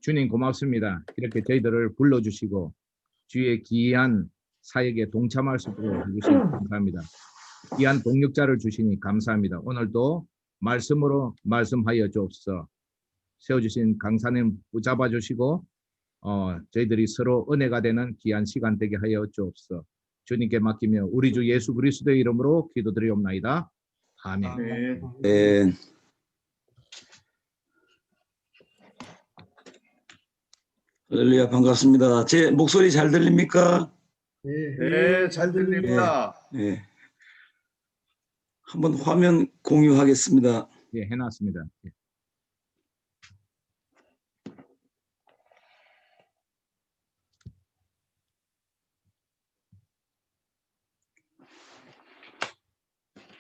주님 고맙습니다. 이렇게 저희들을 불러주시고 주의 귀한 사역에 동참할 수 있도록 해주시니 감사합니다. 귀한 동력자를 주시니 감사합니다. 오늘도 말씀으로 말씀하여 주옵소서. 세워주신 강사님 붙잡아 주시고 저희들이 서로 은혜가 되는 귀한 시간 되게 하여 주옵소서. 주님께 맡기며 우리 주 예수 그리스도의 이름으로 기도드리옵나이다. 아멘. 네. 할렐루야, 반갑습니다. 제 목소리 잘 들립니까? 네, 잘 들립니다. 네. 한번 화면 공유하겠습니다. 예, 해놨습니다. 예.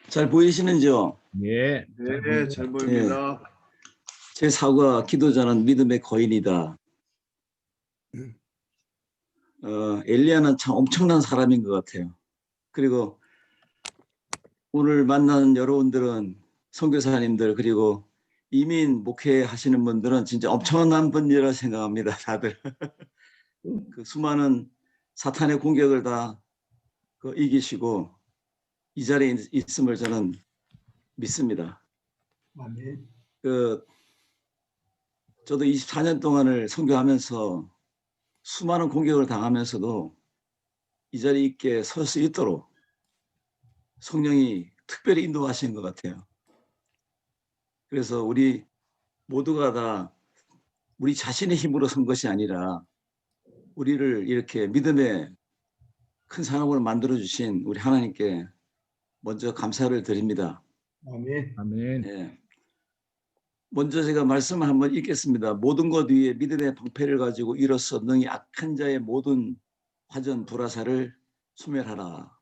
잘 보이시는지요? 예, 네, 잘 보입니다. 제 사과 기도자는 믿음의 거인이다. 엘리야는 참 엄청난 사람인 것 같아요. 그리고 오늘 만나는 여러분들은 선교사님들 그리고 이민 목회하시는 분들은 진짜 엄청난 분이라 생각합니다. 다들 그 수많은 사탄의 공격을 다 이기시고 이 자리에 있음을 저는 믿습니다. 저도 24년 동안을 선교하면서 수많은 공격을 당하면서도 이 자리에 있게 설 수 있도록 성령이 특별히 인도하신 것 같아요. 그래서 우리 모두가 다 우리 자신의 힘으로 선 것이 아니라 우리를 이렇게 믿음의 큰 사람으로 만들어주신 우리 하나님께 먼저 감사를 드립니다. 아멘. 아멘. 네. 먼저 제가 말씀을 한번 읽겠습니다. 모든 것 위에 믿음의 방패를 가지고 이로써 능히 악한 자의 모든 화전 불화살을 소멸하라.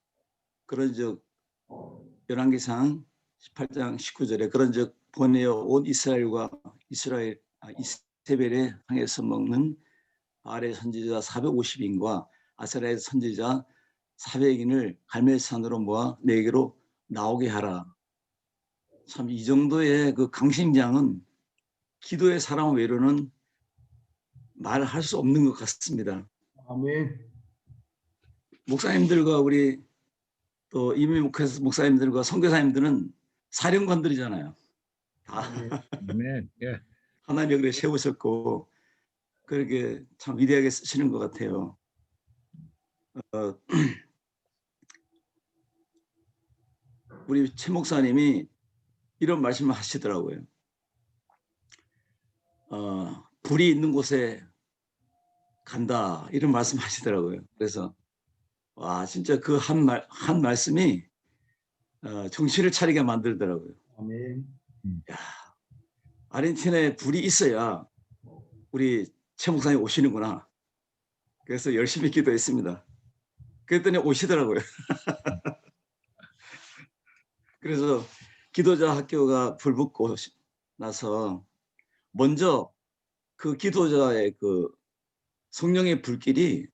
그런즉 열왕기상 18장 19절에 그런즉 보내어 온 이스라엘에 향해서 먹는 바알의 선지자 450인과 아세라의 선지자 400인을 갈멜산으로 모아 내게로 나오게 하라. 참 이 정도의 그 강심장은 기도의 사람 외로는 말할 수 없는 것 같습니다. 아멘. 목사님들과 우리 또 이민 목사님들과 선교사님들은 사령관들이잖아요. 다 아멘. 예. 하나님이 그래 세우셨고 그렇게 참 위대하게 쓰시는 것 같아요. 우리 최 목사님이 이런 말씀을 하시더라고요. 불이 있는 곳에 간다 이런 말씀 하시더라고요. 그래서 와 진짜 그 한 말씀이 정신을 차리게 만들더라고요. 아멘. 야, 아르헨티나에 불이 있어야 우리 최 목사님 오시는구나. 그래서 열심히 기도했습니다. 그랬더니 오시더라고요. 그래서 기도자 학교가 불 붙고 나서 먼저 그 기도자의 그 성령의 불길이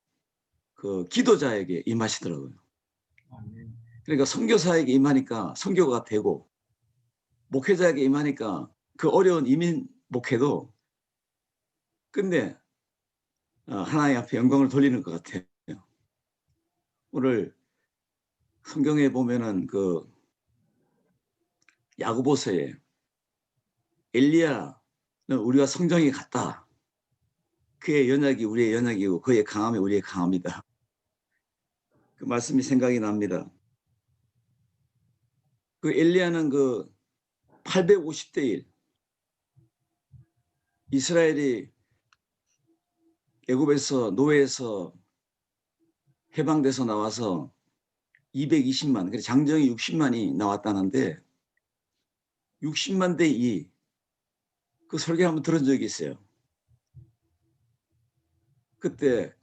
그 기도자에게 임하시더라고요. 아멘. 그러니까 선교사에게 임하니까 선교가 되고 목회자에게 임하니까 그 어려운 이민 목회도 끝내 하나님 앞에 영광을 돌리는 것 같아요. 오늘 성경에 보면은 그 야고보서에 엘리야는 우리와 성정이 같다. 그의 연약이 우리의 연약이고 그의 강함이 우리의 강함이다. 그 말씀이 생각이 납니다. 그 엘리야는 그 850대 1 이스라엘이 애굽에서 노예에서 해방돼서 나와서 220만, 그래 장정이 60만이 나왔다는데 60만 대 2 그 설교 한번 들은 적이 있어요. 그때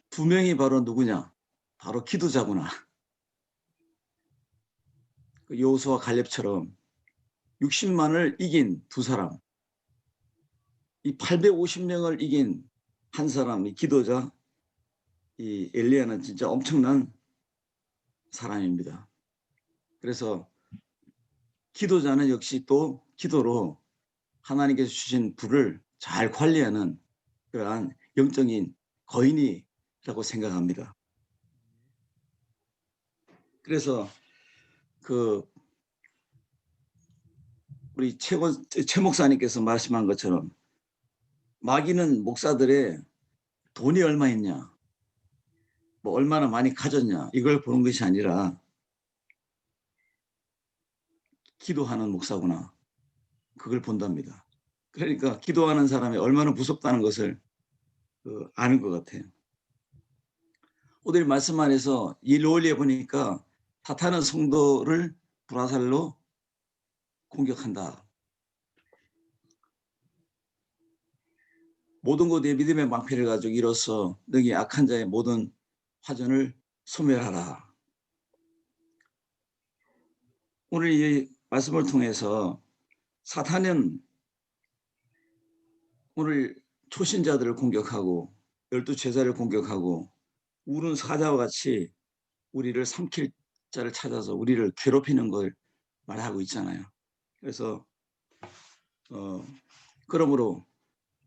두 명이 바로 누구냐? 바로 기도자구나. 그 여호수아 갈렙처럼 60만을 이긴 두 사람, 이 850명을 이긴 한 사람, 이 기도자, 이 엘리야는 진짜 엄청난 사람입니다. 그래서 기도자는 역시 또 기도로 하나님께서 주신 불을 잘 관리하는 그러한 영적인 거인이라고 생각합니다. 그래서 우리 최 목사님께서 말씀한 것처럼 마귀는 목사들의 돈이 얼마 있냐, 뭐 얼마나 많이 가졌냐 이걸 보는 것이 아니라 기도하는 목사구나 그걸 본답니다. 그러니까 기도하는 사람이 얼마나 무섭다는 것을 아는 것 같아요. 오늘 말씀 안에서 이 논리에 보니까 사탄은 성도를 불화살로 공격한다. 모든 곳에 믿음의 방패를 가지고 이로써 너희 악한 자의 모든 화전을 소멸하라. 오늘 이 말씀을 통해서 사탄은 오늘 초신자들을 공격하고 12제자를 공격하고 우는 사자와 같이 우리를 삼킬 자를 찾아서 우리를 괴롭히는 걸 말하고 있잖아요. 그래서 그러므로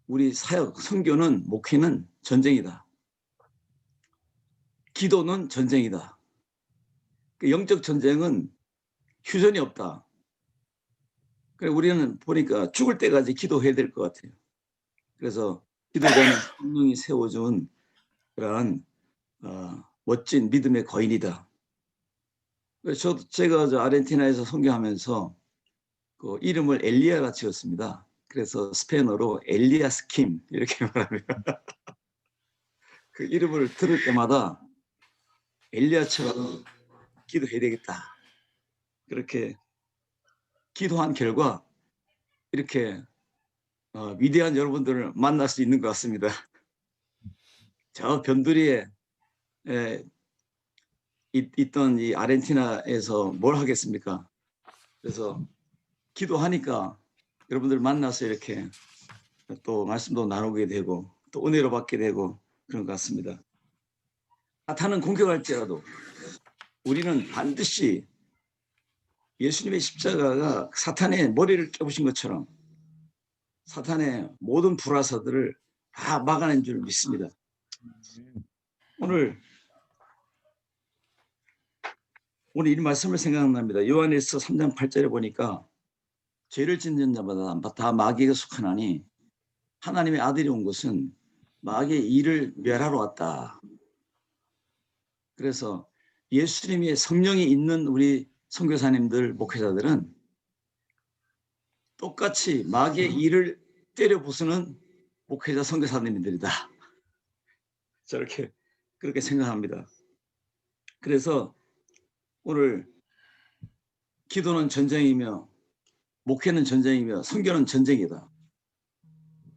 우리 사역, 선교는, 목회는 전쟁이다. 기도는 전쟁이다. 영적 전쟁은 휴전이 없다. 그래서 우리는 보니까 죽을 때까지 기도해야 될 것 같아요. 그래서 기도자는 성령이 세워준 그러한 멋진 믿음의 거인이다. 제가 아르헨티나에서 선교하면서 그 이름을 엘리야가 지었습니다. 그래서 스페인어로 엘리아스 킴 이렇게 말합니다. 그 이름을 들을 때마다 엘리야처럼 기도해야 되겠다. 그렇게 기도한 결과 이렇게 위대한 여러분들을 만날 수 있는 것 같습니다. 저 변두리에 있던 이 아르헨티나에서 뭘 하겠습니까? 그래서 기도하니까 여러분들 만나서 이렇게 또 말씀도 나누게 되고 또 은혜로 받게 되고 그런 것 같습니다. 사탄은 공격할지라도 우리는 반드시 예수님의 십자가가 사탄의 머리를 깨부신 것처럼 사탄의 모든 불화사들을 다 막아낸 줄 믿습니다. 오늘 이 말씀을 생각납니다. 요한일서 3장 8절에 보니까 죄를 짓는 자마다 다 마귀에게 속하나니 하나님의 아들이 온 것은 마귀의 일을 멸하러 왔다. 그래서 예수님의 성령이 있는 우리 선교사님들, 목회자들은 똑같이 마귀의 일을 때려 부수는 목회자 선교사님들이다. 그렇게 생각합니다. 그래서 오늘 기도는 전쟁이며 목회는 전쟁이며 선교는 전쟁이다.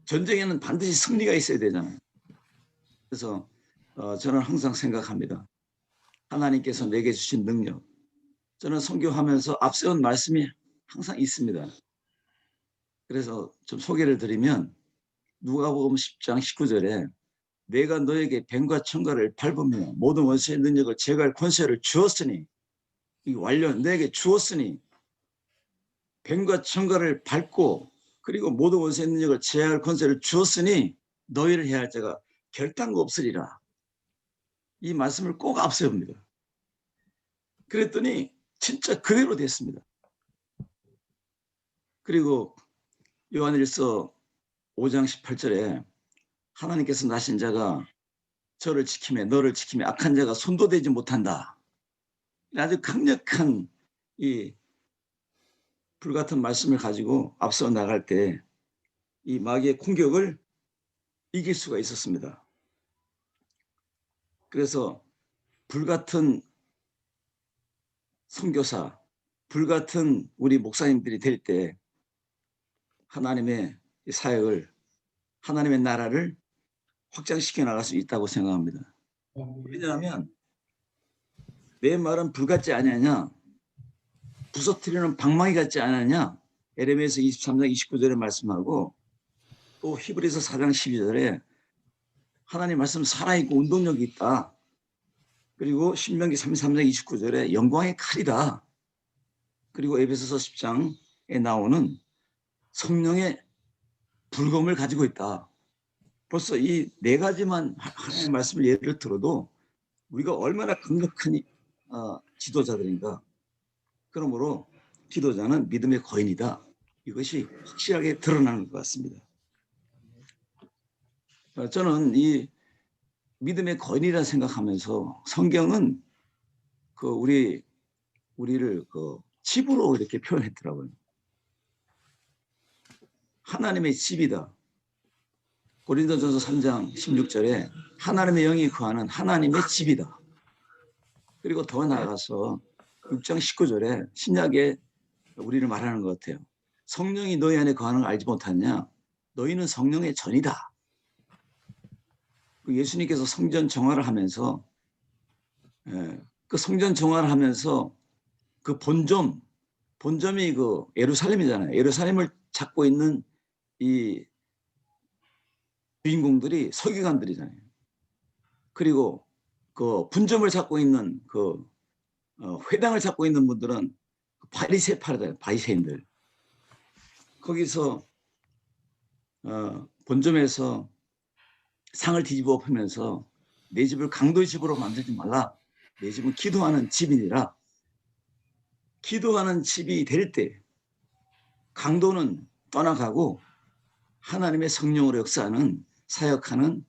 전쟁에는 반드시 승리가 있어야 되잖아요. 그래서 저는 항상 생각합니다. 하나님께서 내게 주신 능력, 저는 선교하면서 앞세운 말씀이 항상 있습니다. 그래서 좀 소개를 드리면 누가복음 10장 19절에 내가 너에게 뱀과 청가를 밟으며 모든 원수의 능력을 제거할 권세를 주었으니 이 완료 내게 주었으니 뱀과 청가를 밟고 그리고 모든 원수의 능력을 제어할 권세를 주었으니 너희를 해야 할 자가 결단코 없으리라. 이 말씀을 꼭 앞세웁니다. 그랬더니 진짜 그대로 됐습니다. 그리고 요한일서 5장 18절에 하나님께서 나신 자가 저를 지키며 너를 지키며 악한 자가 손도 대지 못한다. 아주 강력한 이 불같은 말씀을 가지고 앞서 나갈 때 이 마귀의 공격을 이길 수가 있었습니다. 그래서 불같은 선교사, 불같은 우리 목사님들이 될 때 하나님의 사역을, 하나님의 나라를 확장시켜 나갈 수 있다고 생각합니다. 왜냐하면 내 말은 불 같지 않느냐, 부서뜨리는 방망이 같지 않느냐, 에레미야서 23장 29절에 말씀하고 또 히브리서 4장 12절에 하나님 말씀 살아있고 운동력이 있다. 그리고 신명기 33장 29절에 영광의 칼이다. 그리고 에베소서 10장에 나오는 성령의 불검을 가지고 있다. 벌써 이 네 가지만 하나님의 말씀을 예를 들어도 우리가 얼마나 강력한 지도자들인가. 그러므로 기도자는 믿음의 거인이다. 이것이 확실하게 드러나는 것 같습니다. 저는 이 믿음의 거인이라 생각하면서 성경은 그 우리를 그 집으로 이렇게 표현했더라고요. 하나님의 집이다. 고린도전서 3장 16절에 하나님의 영이 거하는 하나님의 집이다. 그리고 더 나아가서 6장 19절에 신약에 우리를 말하는 것 같아요. 성령이 너희 안에 거하는 걸 알지 못하냐? 너희는 성령의 전이다. 예수님께서 성전 정화를 하면서 그 성전 정화를 하면서 그 본점이 그 예루살렘이잖아요. 예루살렘을 찾고 있는 이 주인공들이 서기관들이잖아요. 그리고 그 분점을 찾고 있는 그 회당을 찾고 있는 분들은 바리새인들. 거기서 본점에서 상을 뒤집어 엎으면서 내 집을 강도의 집으로 만들지 말라. 내 집은 기도하는 집이니라. 기도하는 집이 될 때 강도는 떠나가고 하나님의 성령으로 역사하는 사역하는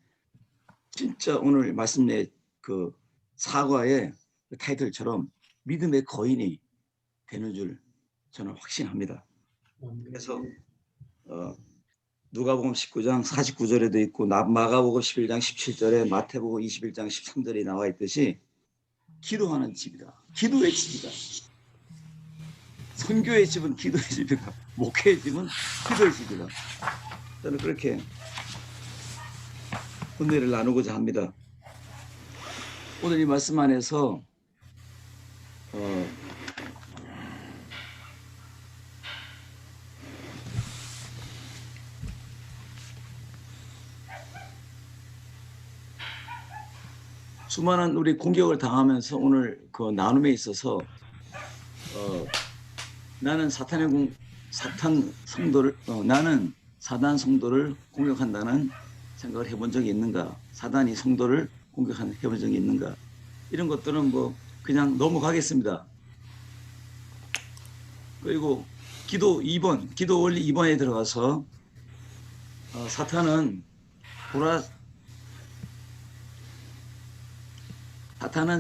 진짜 오늘 말씀의 그 사과의 타이틀처럼 믿음의 거인이 되는 줄 저는 확신합니다. 그래서 누가복음 19장 49절에도 있고 마가복음 11장 17절에 마태복음 21장 13절에 나와 있듯이 기도하는 집이다. 기도의 집이다. 선교의 집은 기도의 집이다. 목회의 집은 기도의 집이다. 저는 그렇게 은혜를 나누고자 합니다. 오늘 이 말씀 안에서 수많은 우리 공격을 당하면서 오늘 그 나눔에 있어서 나는 사단 성도를 공격한다는 생각을 해본 적이 있는가? 사단이 성도를 해본 적이 있는가? 이런 것들은 뭐 그냥 넘어가겠습니다. 그리고 기도 원리 2번에 들어가서 사탄은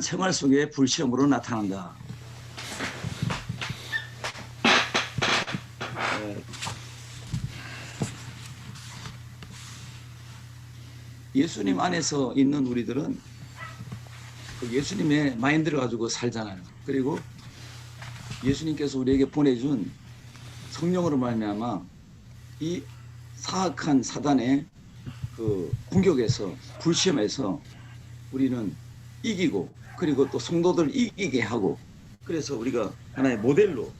생활 속에 불시험으로 나타난다. 예수님 안에서 있는 우리들은 그 예수님의 마인드를 가지고 살잖아요. 그리고 예수님께서 우리에게 보내준 성령으로 말미암아 이 사악한 사단의 그 공격에서 불시험에서 우리는 이기고 그리고 또 성도들을 이기게 하고 그래서 우리가 하나의 모델로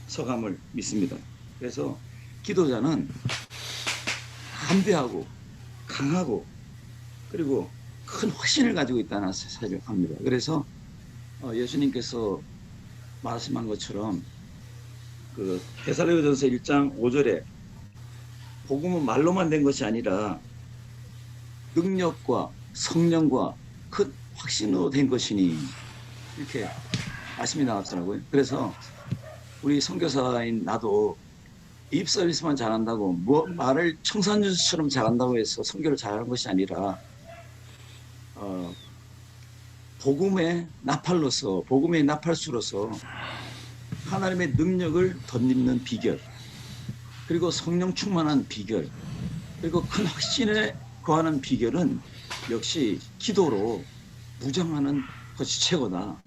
서감을 믿습니다. 그래서 기도자는 담대하고 강하고 그리고 큰 확신을 가지고 있다는 사실을 합니다. 그래서 예수님께서 말씀한 것처럼 그 데살로니가전서 1장 5절에 복음은 말로만 된 것이 아니라 능력과 성령과 큰 확신으로 된 것이니 이렇게 말씀이 나왔더라고요. 그래서 우리 선교사인 나도 입 서비스만 잘한다고 말을 청산유수처럼 잘한다고 해서 선교를 잘하는 것이 아니라 복음의 나팔로서 복음의 나팔수로서 하나님의 능력을 덧입는 비결 그리고 성령 충만한 비결 그리고 큰 확신에 거하는 비결은 역시 기도로 무장하는 것이 최고다.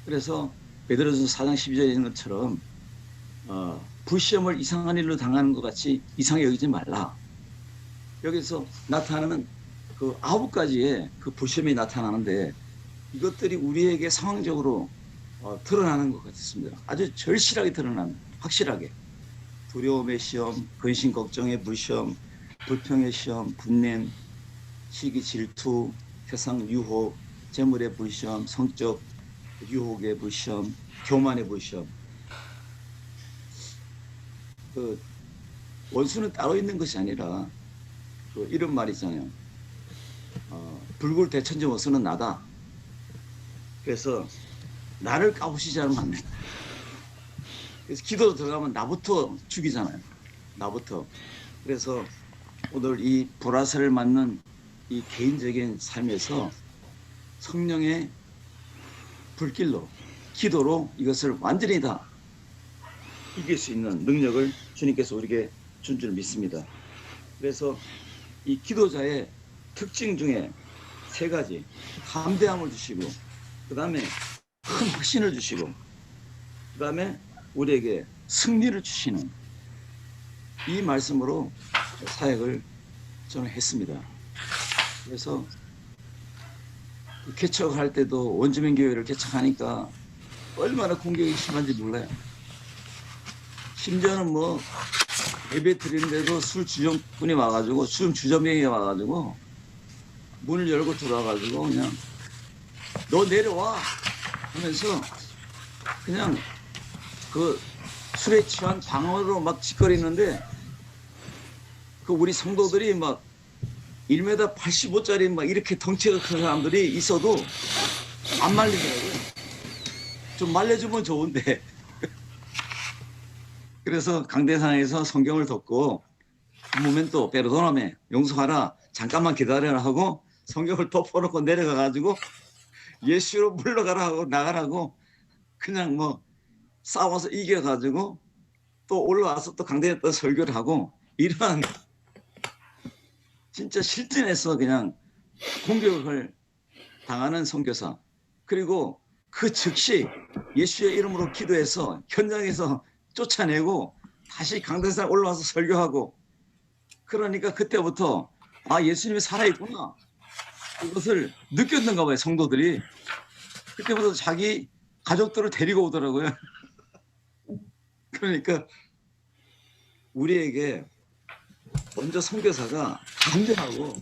그래서 베드로전서 4장 12절에 있는 것처럼 불시험을 이상한 일로 당하는 것 같이 이상하게 여기지 말라. 여기서 나타나는 그 9가지의 그 불시험이 나타나는데 이것들이 우리에게 상황적으로 드러나는 것 같습니다. 아주 절실하게 드러나는 확실하게 두려움의 시험, 근심 걱정의 불시험, 불평의 시험, 분냄, 시기 질투, 세상 유혹, 재물의 불시험, 성적 유혹의 불시험, 교만의 불시험. 원수는 따로 있는 것이 아니라 이런 말 있잖아요. 불굴 대천지 원수는 나다. 그래서 나를 까부시지 않으면 안 된다. 그래서 기도 들어가면 나부터 죽이잖아요. 나부터. 그래서 오늘 이 보라색을 맞는 이 개인적인 삶에서 성령의 불길로 기도로 이것을 완전히 다 이길 수 있는 능력을 주님께서 우리에게 준 줄 믿습니다. 그래서 이 기도자의 특징 중에 3가지, 담대함을 주시고, 그 다음에 큰 확신을 주시고, 그 다음에 우리에게 승리를 주시는 이 말씀으로 사역을 저는 했습니다. 그래서 개척할 때도 원주민 교회를 개척하니까 얼마나 공격이 심한지 몰라요. 심지어는 뭐 예배 드리는데도 술 주정꾼이 와가지고 주점쟁이가 와가지고 문을 열고 들어와가지고 그냥 너 내려와 하면서 그냥 그 술에 취한 방언으로 막 짓거리는데 그 우리 성도들이 막 1m 85짜리 막 이렇게 덩치가 큰 사람들이 있어도 안 말리더라고요. 좀 말려주면 좋은데. 그래서 강대상에서 성경을 덮고 모멘토 페르도나메 용서하라 잠깐만 기다려라 하고 성경을 덮어놓고 내려가가지고 예수로 물러가라 하고 나가라고 그냥 뭐 싸워서 이겨가지고 또 올라와서 또 강대에 또 설교를 하고 이런 진짜 실전에서 그냥 공격을 당하는 선교사, 그리고 그 즉시 예수의 이름으로 기도해서 현장에서 쫓아내고 다시 강대상 올라와서 설교하고, 그러니까 그때부터 아 예수님이 살아있구나 그것을 느꼈는가 봐요. 성도들이 그때부터 자기 가족들을 데리고 오더라고요. 그러니까 우리에게 먼저 선교사가 담대하고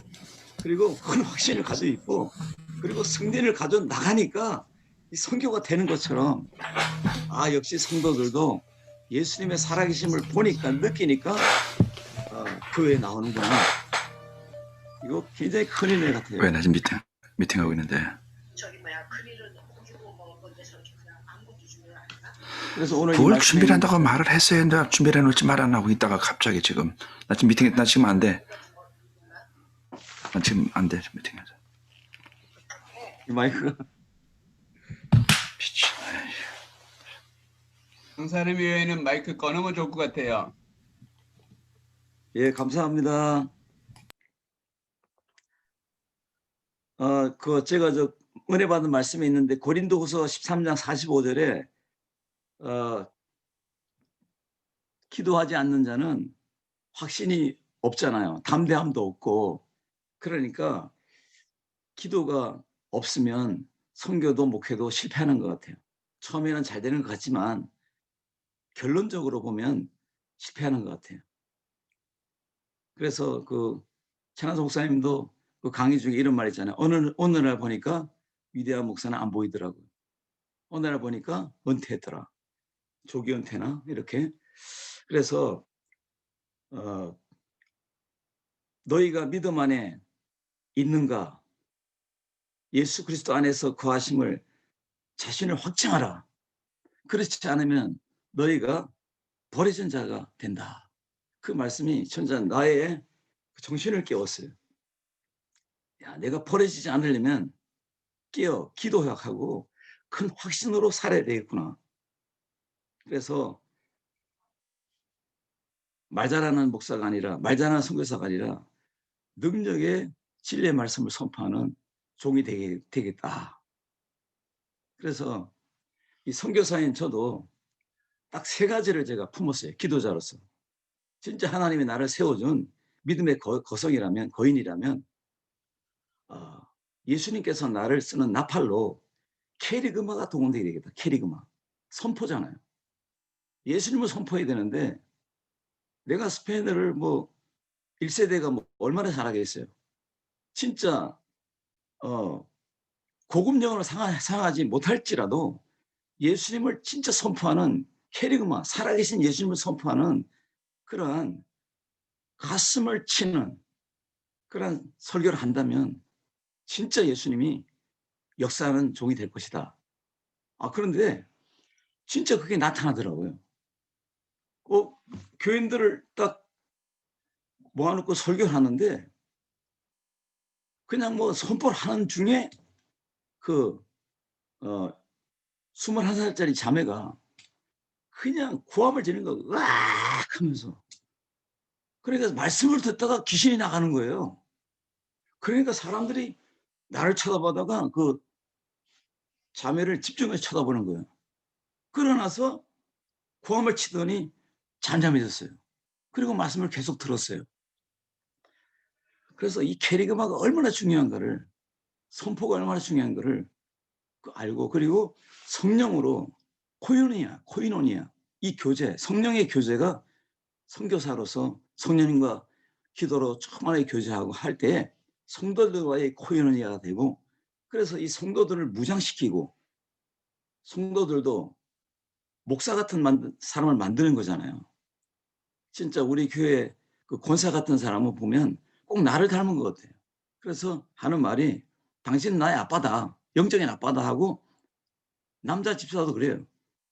그리고 큰 확신을 가지고 있고 그리고 승리를 가져 나가니까 이 선교가 되는 것처럼 아 역시 성도들도 예수님의 살아계심을 보니까 느끼니까 교회에 나오는구나. 이거 굉장히 큰 은혜 같아요. 왜 나 지금 미팅하고 있는데. 저기 뭐야 크리를 주고 먹을 건데 저렇게 그냥 아무것도 주면 안 돼? 그래서 오늘 뭘 준비를 한다고 말을 했어야 했는데 준비를 해놓지 말 안 하고 있다가 갑자기 지금 나 지금 미팅에 나 지금 안 돼. 나 지금 안 돼. 미팅에서. 이 마이크가 미친. 강사님 위에는 마이크 꺼놓으면 좋을 것 같아요. 예 감사합니다. 제가 은혜 받은 말씀이 있는데 고린도후서 13장 45절에 기도하지 않는 자는 확신이 없잖아요. 담대함도 없고. 그러니까 기도가 없으면 선교도 목회도 실패하는 것 같아요. 처음에는 잘 되는 것 같지만 결론적으로 보면 실패하는 것 같아요. 그래서 최한석 목사님도 그 강의 중에 이런 말 있잖아요. 어느 날 보니까 위대한 목사는 안 보이더라고요. 어느 날 보니까 은퇴했더라. 조기 은퇴나 이렇게. 그래서 너희가 믿음 안에 있는가? 예수 그리스도 안에서 거하심을 자신을 확증하라. 그렇지 않으면 너희가 버려진 자가 된다. 그 말씀이 천자 나의 정신을 깨웠어요. 야, 내가 버려지지 않으려면 깨어 기도하고 큰 확신으로 살아야 되겠구나. 그래서 말 잘하는 목사가 아니라 말 잘하는 선교사가 아니라 능력의 진리의 말씀을 선포하는 종이 되겠다. 그래서 이 선교사인 저도 딱 3가지를 제가 품었어요. 기도자로서. 진짜 하나님이 나를 세워준 믿음의 거인이라면 예수님께서 나를 쓰는 나팔로 캐리그마가 동원되게 되겠다. 캐리그마. 선포잖아요. 예수님을 선포해야 되는데 내가 스페인어를 1세대가 얼마나 잘하겠어요. 진짜 고급 영어를 사용하지 못할지라도 예수님을 진짜 선포하는 캐리그마, 살아계신 예수님을 선포하는 그러한 가슴을 치는 그런 설교를 한다면 진짜 예수님이 역사하는 종이 될 것이다. 그런데 진짜 그게 나타나더라고요. 교인들을 딱 모아놓고 설교를 하는데 그냥 뭐 선포를 하는 중에 그 21살짜리 자매가 그냥 고함을 지르는 거 으악 하면서, 그러니까 말씀을 듣다가 귀신이 나가는 거예요. 그러니까 사람들이 나를 쳐다보다가 그 자매를 집중해서 쳐다보는 거예요. 그러나서 고함을 치더니 잠잠해졌어요. 그리고 말씀을 계속 들었어요. 그래서 이 캐리그마가 얼마나 중요한가를, 선포가 얼마나 중요한가를 알고, 그리고 성령으로 코이노니아 이 교제, 성령의 교제가 선교사로서 성령님과 기도로 초만에 교제하고 할 때 성도들과의 코이노니아가 되고, 그래서 이 성도들을 무장시키고 성도들도 목사 같은 사람을 만드는 거잖아요. 진짜 우리 교회 그 권사 같은 사람을 보면 꼭 나를 닮은 것 같아요. 그래서 하는 말이 당신은 나의 아빠다, 영적인 아빠다 하고, 남자 집사도 그래요.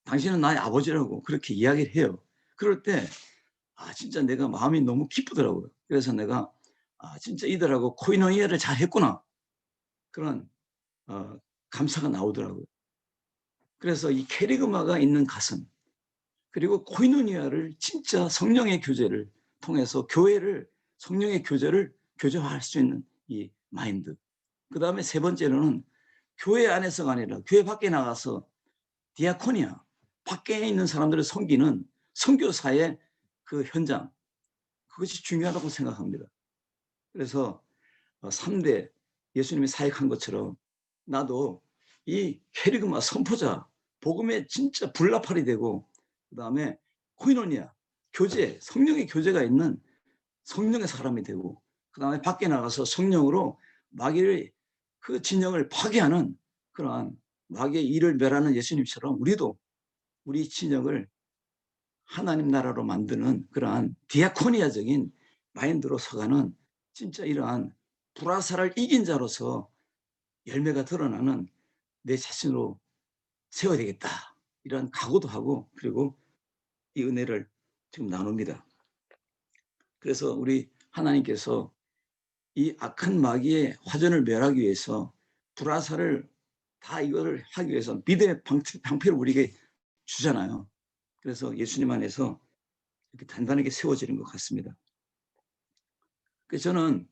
당신은 나의 아버지라고 그렇게 이야기를 해요. 그럴 때 진짜 내가 마음이 너무 기쁘더라고요. 그래서 내가 진짜 이들하고 코이노니아를 잘 했구나, 그런 감사가 나오더라고요. 그래서 이 캐리그마가 있는 가슴, 그리고 코이노니아를 진짜 성령의 교제를 통해서 교회를, 성령의 교제를 교제화할 수 있는 이 마인드. 그 다음에 세 번째로는 교회 안에서가 아니라 교회 밖에 나가서 디아코니아, 밖에 있는 사람들을 섬기는 선교사의 그 현장, 그것이 중요하다고 생각합니다. 그래서 3대 예수님이 사역한 것처럼 나도 이 캐리그마 선포자, 복음의 진짜 불나팔이 되고, 그 다음에 코이노니아, 교제, 성령의 교제가 있는 성령의 사람이 되고, 그 다음에 밖에 나가서 성령으로 마귀의 그 진영을 파괴하는 그러한 마귀의 일을 멸하는 예수님처럼 우리도 우리 진영을 하나님 나라로 만드는 그러한 디아코니아적인 마인드로 서가는, 진짜 이러한 불화사를 이긴 자로서 열매가 드러나는 내 자신으로 세워야 되겠다, 이런 각오도 하고, 그리고 이 은혜를 지금 나눕니다. 그래서 우리 하나님께서 이 악한 마귀의 화전을 멸하기 위해서, 불화사를 다 이거를 하기 위해서 믿음의 방패를 우리에게 주잖아요. 그래서 예수님 안에서 이렇게 단단하게 세워지는 것 같습니다. 그래서 저는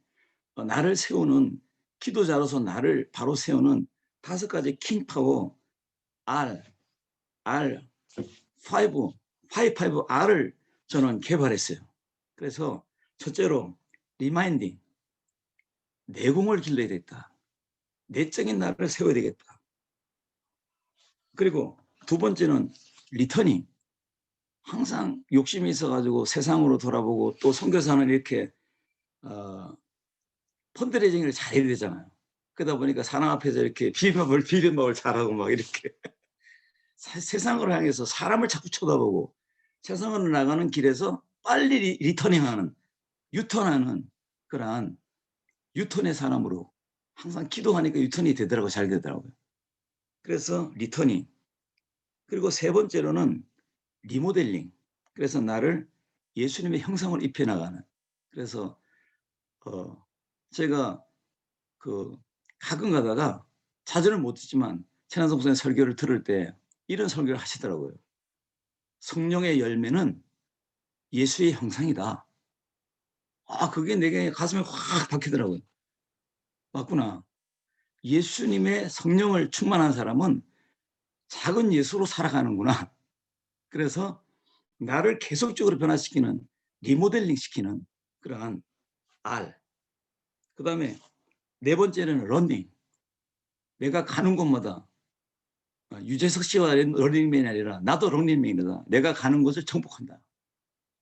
나를 세우는, 기도자로서 나를 바로 세우는 5가지 킹파워 R을 저는 개발했어요. 그래서 첫째로 리마인딩, 내공을 길러야 되겠다, 내적인 나를 세워야 되겠다. 그리고 두 번째는 리터닝, 항상 욕심이 있어가지고 세상으로 돌아보고, 또 선교사는 이렇게 펀드레이징을 잘해야 되잖아요. 그러다 보니까 사람 앞에서 이렇게 비빔밥을 잘하고 막 이렇게 세상으로 향해서 사람을 자꾸 쳐다보고, 세상으로 나가는 길에서 빨리 리터닝하는, 유턴하는 그러한 유턴의 사람으로 항상 기도하니까 유턴이 되더라고요. 잘 되더라고요. 그래서 리터닝. 그리고 세 번째로는 리모델링. 그래서 나를 예수님의 형상을 입혀나가는. 그래서 제가 가끔 가다가 자주는 못 듣지만 최난성 목사님 설교를 들을 때 이런 설교를 하시더라고요. 성령의 열매는 예수의 형상이다. 그게 내게 가슴에 확 박히더라고요. 맞구나. 예수님의 성령을 충만한 사람은 작은 예수로 살아가는구나. 그래서 나를 계속적으로 변화시키는, 리모델링 시키는 그러한 R. 그 다음에 네 번째는 러닝. 내가 가는 곳마다 유재석 씨와 러닝맨이 아니라 나도 러닝맨이다. 내가 가는 곳을 정복한다.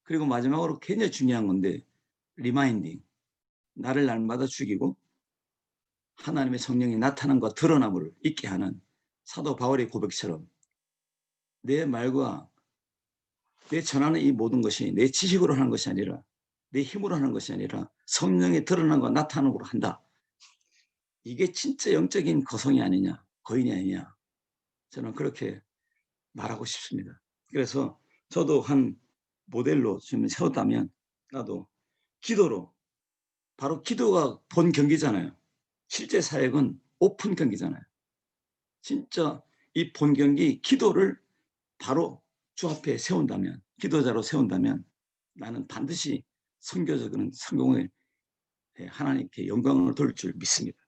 그리고 마지막으로 굉장히 중요한 건데 리마인딩. 나를 날마다 죽이고 하나님의 성령이 나타남과 드러남을 있게 하는 사도 바울의 고백처럼, 내 말과 내 전하는 이 모든 것이 내 지식으로 하는 것이 아니라 내 힘으로 하는 것이 아니라 성령이 드러난 거 나타나는 걸로 한다. 이게 진짜 영적인 거성이 아니냐, 거인이 아니냐. 저는 그렇게 말하고 싶습니다. 그래서 저도 한 모델로 지금 세웠다면 나도 기도로, 바로 기도가 본 경기잖아요. 실제 사역은 오픈 경기잖아요. 진짜 이 본 경기 기도를 바로 주 앞에 세운다면, 기도자로 세운다면 나는 반드시 선교적인 성공을 하나님께 영광을 돌릴 줄 믿습니다.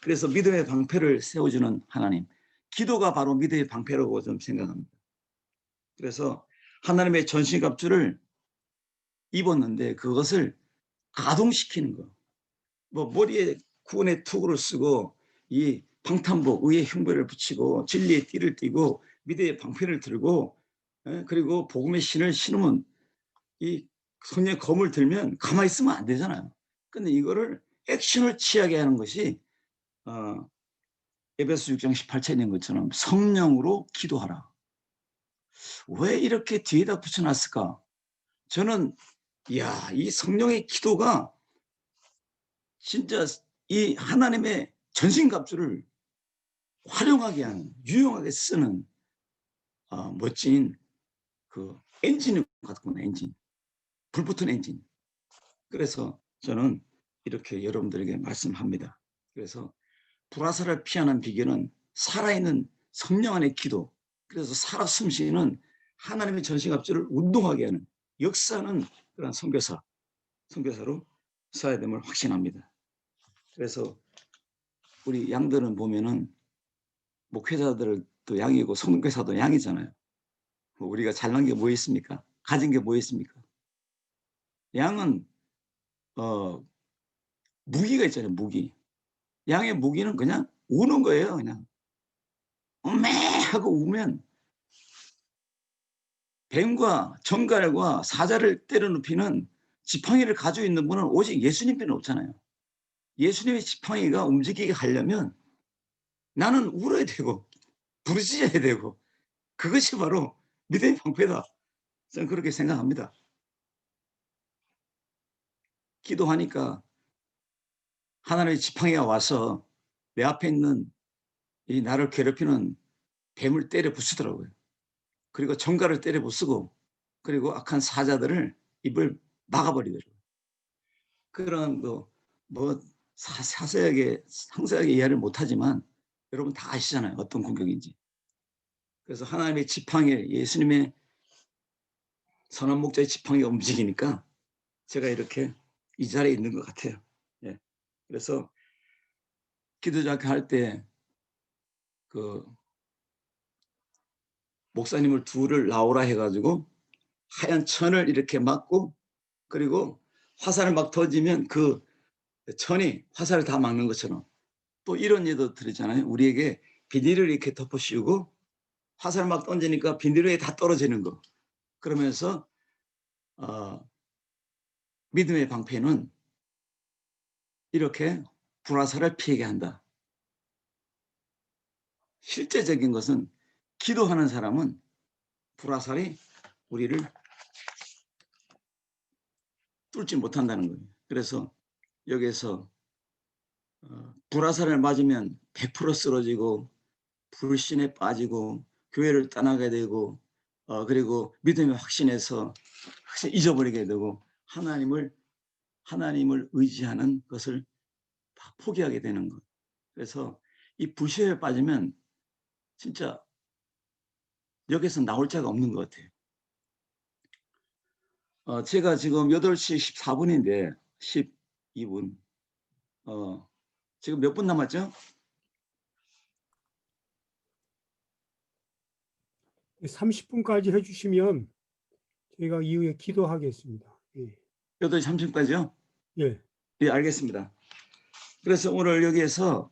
그래서 믿음의 방패를 세워주는 하나님, 기도가 바로 믿음의 방패라고 좀 생각합니다. 그래서 하나님의 전신갑주를 입었는데 그것을 가동시키는 거. 뭐 머리에 구원의 투구를 쓰고 이 방탄복, 의의 흉배를 붙이고 진리의 띠를 띠고 믿음의 방패를 들고 그리고 복음의 신을 신으면 이 성령의 검을 들면 가만히 있으면 안 되잖아요. 근데 이거를 액션을 취하게 하는 것이 에베소 6장 18절에 있는 것처럼 성령으로 기도하라. 왜 이렇게 뒤에다 붙여놨을까? 저는 이 성령의 기도가 진짜 이 하나님의 전신갑주를 활용하게 하는, 유용하게 쓰는 멋진 그 엔진을 갖고 있는 엔진, 불붙은 엔진. 그래서 저는 이렇게 여러분들에게 말씀합니다. 그래서 불화살을 피하는 비결은 살아있는 성령 안의 기도, 그래서 살아 숨쉬는 하나님의 전신갑주를 운동하게 하는, 역사하는 그런 선교사로 써야 됨을 확신합니다. 그래서 우리 양들은 보면은 목회자들도 양이고 선교사도 양이잖아요. 우리가 잘난 게 뭐 있습니까? 가진 게 뭐 있습니까? 양은 무기가 있잖아요. 무기. 양의 무기는 그냥 우는 거예요. 그냥 매 하고 우면 뱀과 정갈과 사자를 때려눕히는 지팡이를 가지고 있는 분은 오직 예수님밖에 없잖아요. 예수님의 지팡이가 움직이게 하려면 나는 울어야 되고 부르짖어야 되고, 그것이 바로 믿음의 방패다. 저는 그렇게 생각합니다. 기도하니까 하나님의 지팡이가 와서 내 앞에 있는 이 나를 괴롭히는 뱀을 때려 부수더라고요. 그리고 정갈을 때려 부수고, 그리고 악한 사자들을 입을 막아버리더라고요. 그런 뭐 상세하게 이해를 못하지만 여러분 다 아시잖아요. 어떤 공격인지. 그래서 하나님의 지팡이, 예수님의 선한 목자의 지팡이가 움직이니까 제가 이렇게 이 자리에 있는 것 같아요. 예. 그래서 기도자께 할 때 그 목사님을 둘을 나오라 해가지고 하얀 천을 이렇게 막고, 그리고 화살을 막 던지면 그 천이 화살을 다 막는 것처럼, 또 이런 예도 드리잖아요. 우리에게 비닐을 이렇게 덮어 씌우고 화살 막 던지니까 비닐 위에 다 떨어지는 거. 그러면서 믿음의 방패는 이렇게 불화살을 피하게 한다. 실제적인 것은 기도하는 사람은 불화살이 우리를 뚫지 못한다는 거예요. 그래서 여기에서 불화살을 맞으면 100% 쓰러지고 불신에 빠지고 교회를 떠나게 되고 그리고 믿음의 확신에서 잊어버리게 되고 하나님을 의지하는 것을 다 포기하게 되는 것. 그래서 이 불신에 빠지면 진짜 여기서 나올 자가 없는 것 같아요. 제가 지금 8시 14분인데 12분 지금 몇 분 남았죠? 30분까지 해주시면 저희가 이후에 기도하겠습니다. 예. 8시 30분까지요? 예. 예, 알겠습니다. 그래서 오늘 여기에서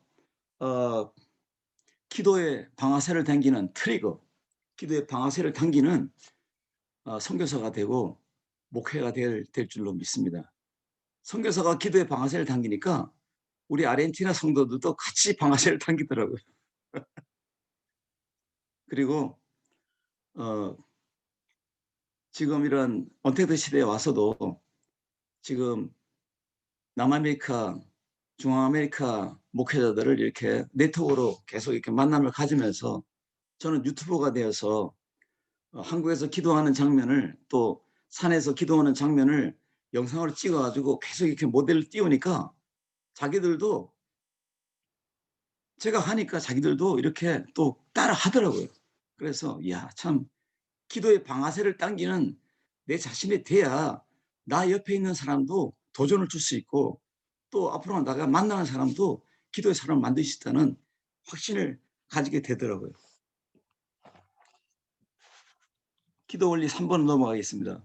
기도의 방아쇠를 당기는 트리거, 기도의 방아쇠를 당기는 선교사가 되고 목회가 될 줄로 믿습니다. 선교사가 기도의 방아쇠를 당기니까 우리 아르헨티나 성도들도 같이 방아쇠를 당기더라고요. 그리고 지금 이런 언택트 시대에 와서도 지금 남아메리카, 중앙아메리카 목회자들을 이렇게 네트워크로 계속 이렇게 만남을 가지면서 저는 유튜버가 되어서 한국에서 기도하는 장면을 또 산에서 기도하는 장면을 영상으로 찍어가지고 계속 이렇게 모델을 띄우니까 자기들도 제가 하니까 자기들도 이렇게 또 따라 하더라고요. 그래서 야, 참 기도의 방아쇠를 당기는 내 자신이 돼야 나 옆에 있는 사람도 도전을 줄 수 있고 또 앞으로 나가 만나는 사람도 기도의 사람을 만들 수 있다는 확신을 가지게 되더라고요. 기도 원리 3번 넘어가겠습니다.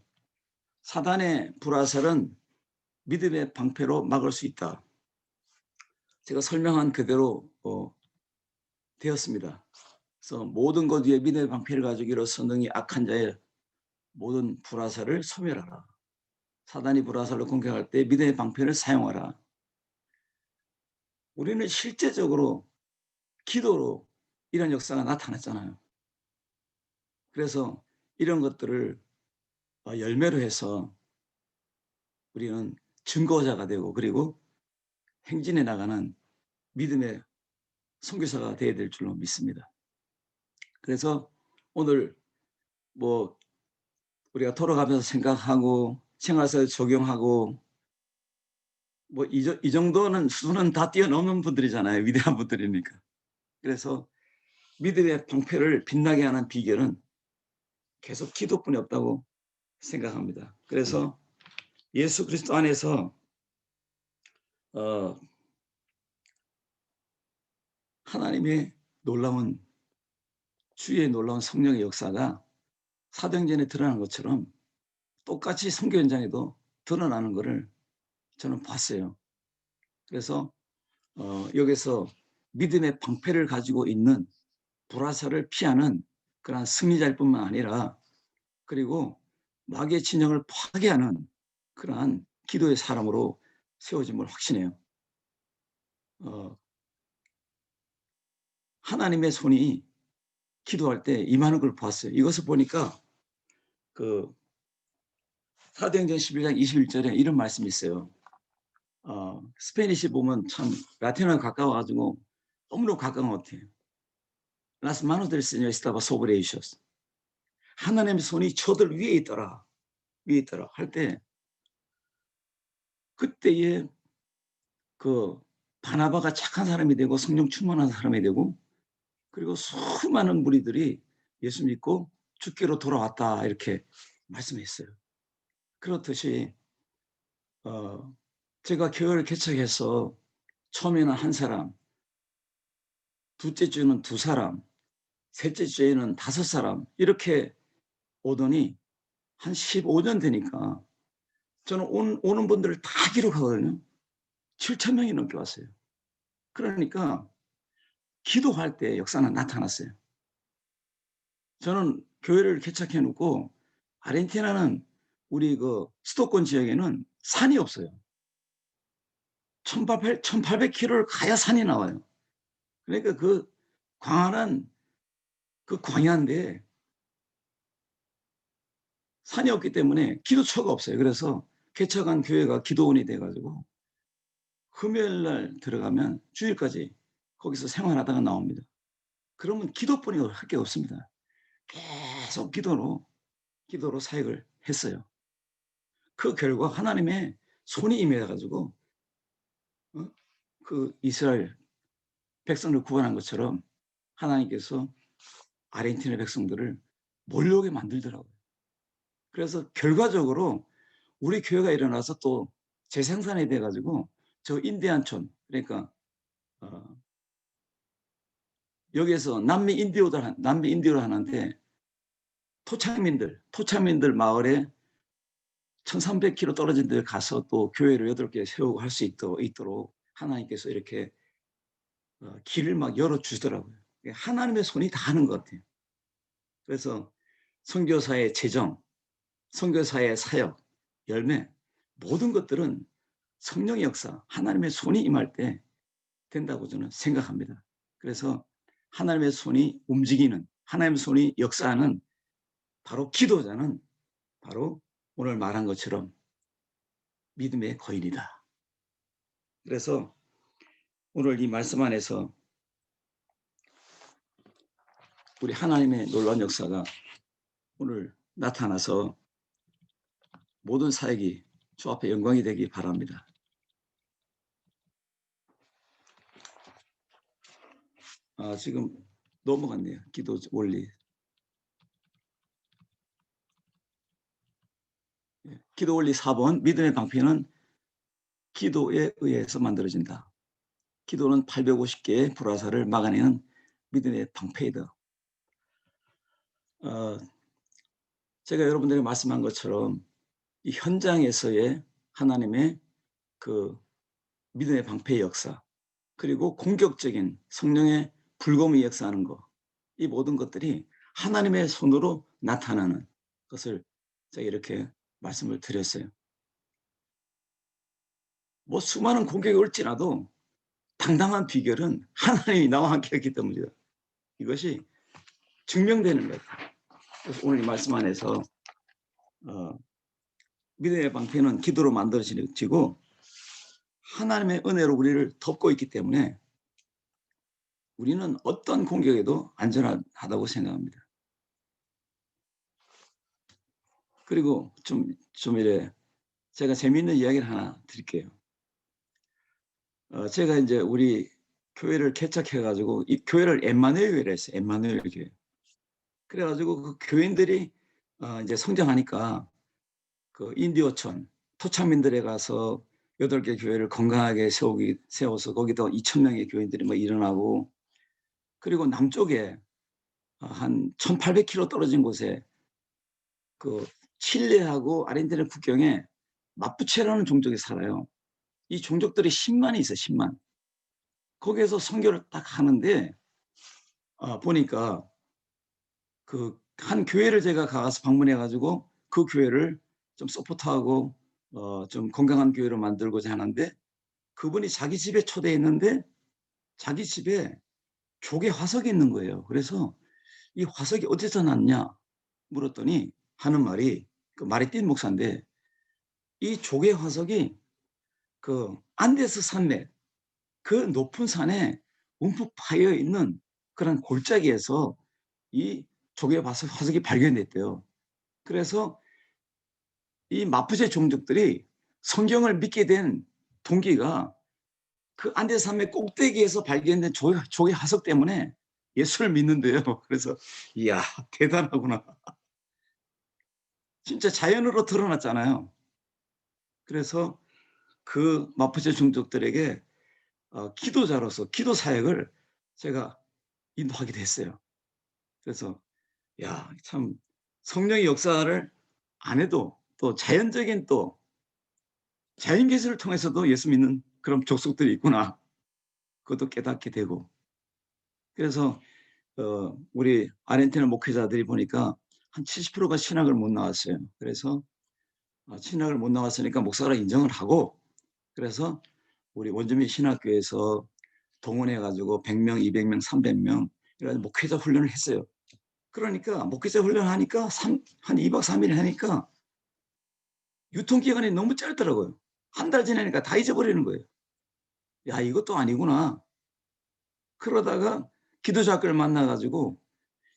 사단의 불화살은 믿음의 방패로 막을 수 있다. 제가 설명한 그대로 되었습니다. 그래서 모든 것 위에 믿음의 방패를 가지고 일어서 능히 악한 자의 모든 불화살을 소멸하라. 사단이 불화살로 공격할 때 믿음의 방패를 사용하라. 우리는 실제적으로 기도로 이런 역사가 나타났잖아요. 그래서 이런 것들을 열매로 해서 우리는 증거자가 되고 그리고 행진해 나가는 믿음의 선교사가 되어야 될 줄로 믿습니다. 그래서 오늘 뭐 우리가 돌아가면서 생각하고 생활사에 적용하고 뭐 이 정도는 수준은 다 뛰어넘는 분들이잖아요. 위대한 분들이니까. 그래서 믿음의 방패를 빛나게 하는 비결은 계속 기도뿐이 없다고 생각합니다. 그래서 예수 그리스도 안에서 하나님의 놀라운 주의 놀라운 성령의 역사가 사도행전에 드러난 것처럼 똑같이 선교 현장에도 드러나는 것을 저는 봤어요. 그래서 여기서 믿음의 방패를 가지고 있는 불화살을 피하는 그러한 승리자일 뿐만 아니라 그리고 마귀의 진영을 파괴하는 그러한 기도의 사람으로 세워짐을 확신해요. 하나님의 손이 기도할 때 임하는 걸 봤어요. 이것을 보니까 그 사도행전 11장 21절에 이런 말씀이 있어요. 스페니시 보면 참 라틴어가 가까워가지고 너무너무 가까운 것 같아요. Las manos del Señor estaban sobre ellos. 하나님의 손이 저들 위에 있더라. 위에 있더라. 할 때 그때에 그 바나바가 착한 사람이 되고 성령 충만한 사람이 되고 그리고 수많은 무리들이 예수 믿고 주께로 돌아왔다 이렇게 말씀했어요. 그렇듯이 제가 교회를 개척해서 처음에는 한 사람, 둘째 주에는 두 사람, 셋째 주에는 5사람 이렇게 오더니 한 15년 되니까 저는 오는 분들을 다 기록하거든요. 7,000명이 넘게 왔어요. 그러니까 기도할 때 역사는 나타났어요. 저는 교회를 개척해 놓고 아르헨티나는 우리 그 수도권 지역에는 산이 없어요. 1800km를 가야 산이 나와요. 그러니까 그 광활한 그 광야인데 산이 없기 때문에 기도처가 없어요. 그래서 개척한 교회가 기도원이 돼가지고 금요일날 들어가면 주일까지 거기서 생활하다가 나옵니다. 그러면 기도뿐이 할 게 없습니다. 계속 기도로 사역을 했어요. 그 결과 하나님의 손이 임해가지고 그 이스라엘 백성을 구원한 것처럼 하나님께서 아르헨티나 백성들을 몰려오게 만들더라고요. 그래서 결과적으로 우리 교회가 일어나서 또 재생산이 돼가지고 저 인디안촌 그러니까 여기에서 남미 인디오를 하는데 토착민들 마을에 1300km 떨어진 데 가서 또 교회를 8개 세우고 할 수 있도록 하나님께서 이렇게 길을 막 열어주시더라고요. 하나님의 손이 다 하는 것 같아요. 그래서 선교사의 재정, 선교사의 사역, 열매 모든 것들은 성령의 역사, 하나님의 손이 임할 때 된다고 저는 생각합니다. 그래서 하나님의 손이 움직이는, 하나님의 손이 역사하는 바로 기도자는 바로 오늘 말한 것처럼 믿음의 거인이다. 그래서 오늘 이 말씀 안에서 우리 하나님의 놀라운 역사가 오늘 나타나서 모든 사역이 주 앞에 영광이 되기 바랍니다. 지금 넘어갔네요. 기도 원리. 기도 원리 4번. 믿음의 방패는 기도에 의해서 만들어진다. 기도는 850개의 불화살을 막아내는 믿음의 방패이다. 제가 여러분들에게 말씀한 것처럼 이 현장에서의 하나님의 그 믿음의 방패의 역사, 그리고 공격적인 성령의 불검이 역사하는 것, 이 모든 것들이 하나님의 손으로 나타나는 것을 제가 이렇게 말씀을 드렸어요. 뭐 수많은 공격이 올지라도 당당한 비결은 하나님이 나와 함께 했기 때문이다. 이것이 증명되는 거예요. 그래서 오늘 이 말씀 안에서 믿음의 방패는 기도로 만들어지고 하나님의 은혜로 우리를 덮고 있기 때문에 우리는 어떤 공격에도 안전하다고 생각합니다. 그리고 좀 이래 제가 재미있는 이야기를 하나 드릴게요. 제가 이제 우리 교회를 개척해가지고 이 교회를 엠마누엘 교회라 했어요. 엠마누엘 교회. 그래가지고 그 교인들이 이제 성장하니까 그 인디오촌 토착민들에 가서 8개 교회를 건강하게 세워서 거기다 2,000명의 교인들이 막 일어나고, 그리고 남쪽에 한 1,800km 떨어진 곳에 그 칠레하고 아르헨티나 국경에 마푸체라는 종족이 살아요. 이 종족들이 10만이 있어요. 10만. 거기에서 선교를 딱 하는데 보니까 그 한 교회를 제가 가서 방문해가지고 그 교회를 좀 서포트하고 좀 건강한 교회로 만들고자 하는데, 그분이 자기 집에 초대했는데 자기 집에 조개 화석이 있는 거예요. 그래서 이 화석이 어디서 났냐 물었더니 하는 말이, 그 마리틴 목사인데, 이 조개 화석이 그 안데스 산맥, 그 높은 산에 움푹 파여 있는 그런 골짜기에서 이 조개 화석이 발견됐대요. 그래서 이 마푸체 종족들이 성경을 믿게 된 동기가 그 안데스 산맥 꼭대기에서 발견된 조개 화석 때문에 예수를 믿는데요. 그래서 이야, 대단하구나. 진짜 자연으로 드러났잖아요. 그래서 그 마푸체 종족들에게 기도자로서 기도 사역을 제가 인도하게 됐어요. 그래서 야, 참 성령의 역사를 안 해도 또 자연적인 또 자연계시를 통해서도 예수 믿는 그런 족속들이 있구나. 그것도 깨닫게 되고. 그래서 우리 아르헨티나 목회자들이 보니까 한 70%가 신학을 못 나왔어요. 그래서 신학을 못 나왔으니까 목사라 인정을 하고, 그래서 우리 원주민 신학교에서 동원해가지고 100명, 200명, 300명 이런 목회자 훈련을 했어요. 그러니까 목회자 훈련하니까 한 2박 3일 하니까 유통기간이 너무 짧더라고요. 한 달 지나니까 다 잊어버리는 거예요. 야, 이것도 아니구나. 그러다가 기도자학교를 만나가지고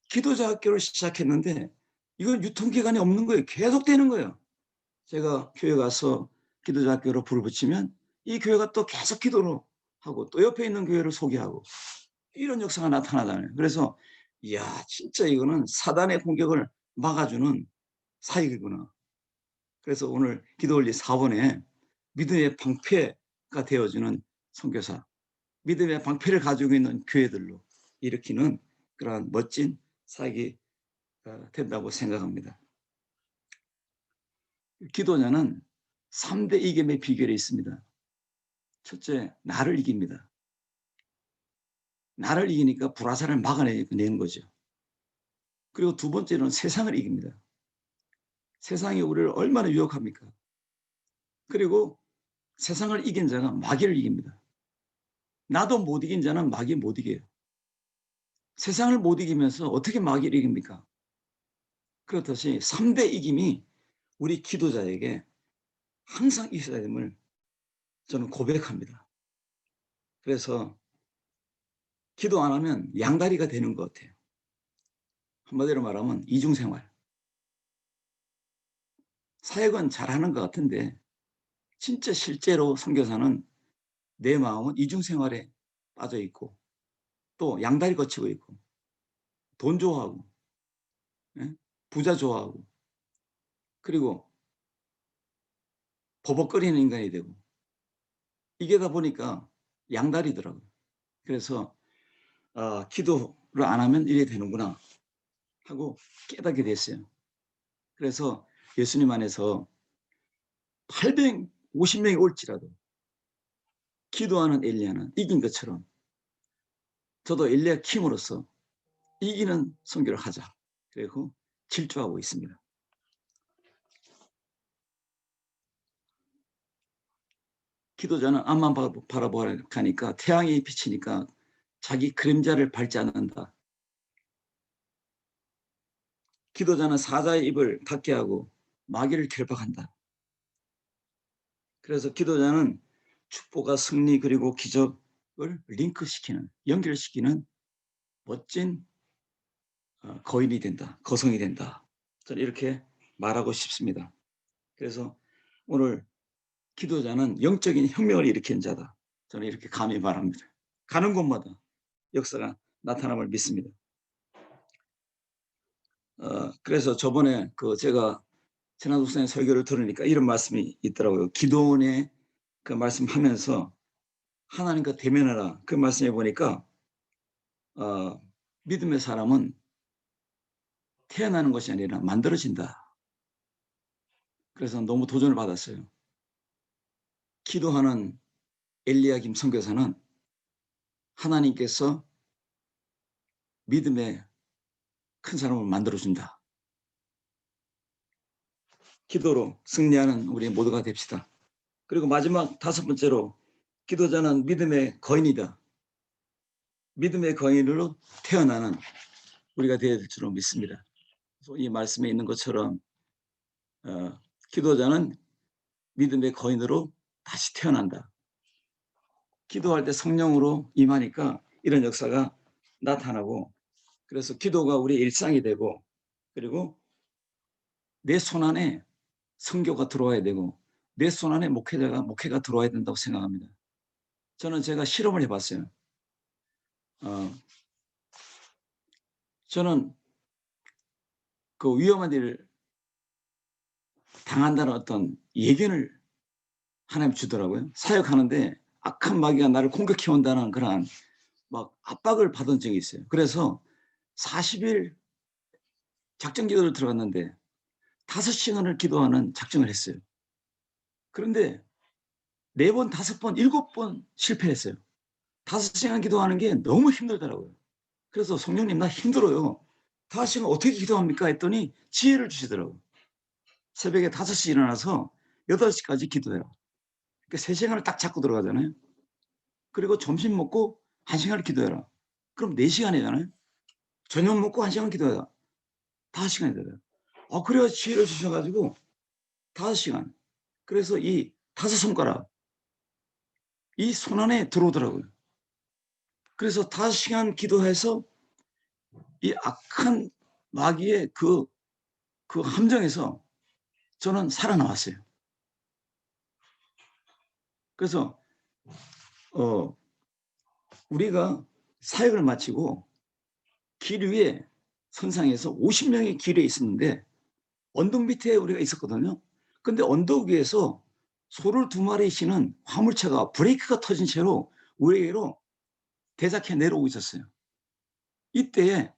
기도자학교를 시작했는데 이건 유통기간이 없는 거예요. 계속 되는 거예요. 제가 교회 가서 기도자학교로 불을 붙이면 이 교회가 또 계속 기도로 하고 또 옆에 있는 교회를 소개하고 이런 역사가 나타나잖아요. 그래서 이야, 진짜 이거는 사단의 공격을 막아주는 사역이구나. 그래서 오늘 기도원리 4번에 믿음의 방패가 되어주는 선교사, 믿음의 방패를 가지고 있는 교회들로 일으키는 그러한 멋진 사역이 된다고 생각합니다. 기도자는 3대 이김의 비결이 있습니다. 첫째, 나를 이깁니다. 나를 이기니까 불화살을 막아내는 거죠. 그리고 두 번째는 세상을 이깁니다. 세상이 우리를 얼마나 유혹합니까? 그리고 세상을 이긴 자가 마귀를 이깁니다. 나도 못 이긴 자는 마귀 못 이겨요. 세상을 못 이기면서 어떻게 마귀를 이깁니까? 그렇듯이 3대 이김이 우리 기도자에게 항상 있어야 됨을 저는 고백합니다. 그래서 기도 안 하면 양다리가 되는 것 같아요. 한마디로 말하면 이중생활. 사역은 잘하는 것 같은데 진짜 실제로 선교사는 내 마음은 이중생활에 빠져 있고 또 양다리 거치고 있고 돈 좋아하고 부자 좋아하고 그리고 버벅거리는 인간이 되고 이게다 보니까 양다리더라고요. 그래서 기도를 안 하면 이래 되는구나 하고 깨닫게 됐어요. 그래서 예수님 안에서 850명이 올지라도 기도하는 엘리야는 이긴 것처럼 저도 엘리야 킴으로서 이기는 선교를 하자. 그리고 질주하고 있습니다. 기도자는 앞만 바라보니까 태양이 비치니까 자기 그림자를 밟지 않는다. 기도자는 사자의 입을 닫게 하고 마귀를 결박한다. 그래서 기도자는 축복과 승리 그리고 기적을 링크시키는, 연결시키는 멋진 거인이 된다. 거성이 된다. 저는 이렇게 말하고 싶습니다. 그래서 오늘 기도자는 영적인 혁명을 일으키는 자다. 저는 이렇게 감히 말합니다. 가는 곳마다 역사가 나타남을 믿습니다. 그래서 저번에 제가 전한 목사님 설교를 들으니까 이런 말씀이 있더라고요. 기도원의 그 말씀하면서 하나님과 대면하라 그 말씀해 보니까 믿음의 사람은 태어나는 것이 아니라 만들어진다. 그래서 너무 도전을 받았어요. 기도하는 엘리야김 선교사는 하나님께서 믿음의 큰 사람을 만들어준다. 기도로 승리하는 우리 모두가 됩시다. 그리고 마지막 5번째로 기도자는 믿음의 거인이다. 믿음의 거인으로 태어나는 우리가 되어야 될 줄로 믿습니다. 이 말씀에 있는 것처럼 기도자는 믿음의 거인으로 다시 태어난다. 기도할 때 성령으로 임하니까 이런 역사가 나타나고 그래서 기도가 우리 일상이 되고 그리고 내 손안에 선교가 들어와야 되고 내 손안에 목회가 들어와야 된다고 생각합니다. 저는 제가 실험을 해봤어요. 저는 그 위험한 일을 당한다는 어떤 예견을 하나님 주더라고요. 사역하는데 악한 마귀가 나를 공격해 온다는 그런 막 압박을 받은 적이 있어요. 그래서 40일 작전 기도를 들어갔는데 5시간을 기도하는 작정을 했어요. 그런데 4번, 5번, 7번 실패했어요. 5시간 기도하는 게 너무 힘들더라고요. 그래서 성령님 나 힘들어요. 5시간 어떻게 기도합니까? 했더니 지혜를 주시더라고요. 새벽에 5시 일어나서 8시까지 기도해라. 그러니까 3시간을 딱 잡고 들어가잖아요. 그리고 점심 먹고 1시간을 기도해라. 그럼 4시간이잖아요. 저녁 먹고 1시간 기도해라. 5시간이 돼요. 그래야 지혜를 주셔가지고 5시간. 그래서 이 5손가락, 이 손 안에 들어오더라고요. 그래서 5시간 기도해서 이 악한 마귀의 그 함정에서 저는 살아나왔어요. 그래서 우리가 사역을 마치고 길 위에 선상에서 50명이 길에 있었는데 언덕 밑에 우리가 있었거든요. 근데 언덕 위에서 소를 2마리 싣는 화물차가 브레이크가 터진 채로 우리로 대작해 내려오고 있었어요. 이때